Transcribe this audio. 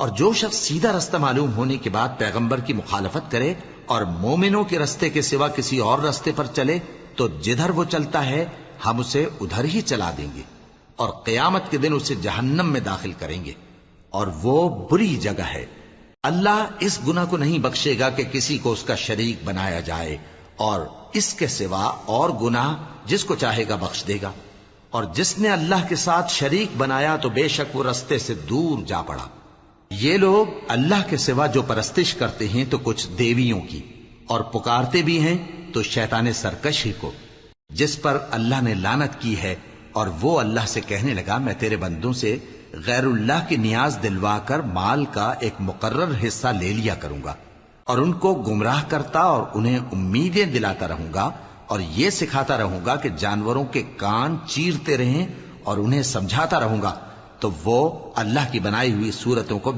اور جو شخص سیدھا رستہ معلوم ہونے کے بعد پیغمبر کی مخالفت کرے اور مومنوں کے رستے کے سوا کسی اور رستے پر چلے تو جدھر وہ چلتا ہے ہم اسے ادھر ہی چلا دیں گے اور قیامت کے دن اسے جہنم میں داخل کریں گے، اور وہ بری جگہ ہے۔ اللہ اس گناہ کو نہیں بخشے گا کہ کسی کو اس کا شریک بنایا جائے، اور اس کے سوا اور گناہ جس کو چاہے گا بخش دے گا، اور جس نے اللہ کے ساتھ شریک بنایا تو بے شک وہ رستے سے دور جا پڑا۔ یہ لوگ اللہ کے سوا جو پرستش کرتے ہیں تو کچھ دیویوں کی، اور پکارتے بھی ہیں تو شیطان سرکش ہی کو، جس پر اللہ نے لعنت کی ہے، اور وہ اللہ سے کہنے لگا میں تیرے بندوں سے غیر اللہ کی نیاز دلوا کر مال کا ایک مقرر حصہ لے لیا کروں گا، اور ان کو گمراہ کرتا اور انہیں امیدیں دلاتا رہوں گا، اور یہ سکھاتا رہوں گا کہ جانوروں کے کان چیرتے رہیں، اور انہیں سمجھاتا رہوں گا، تو وہ اللہ کی بنائی ہوئی صورتوں کو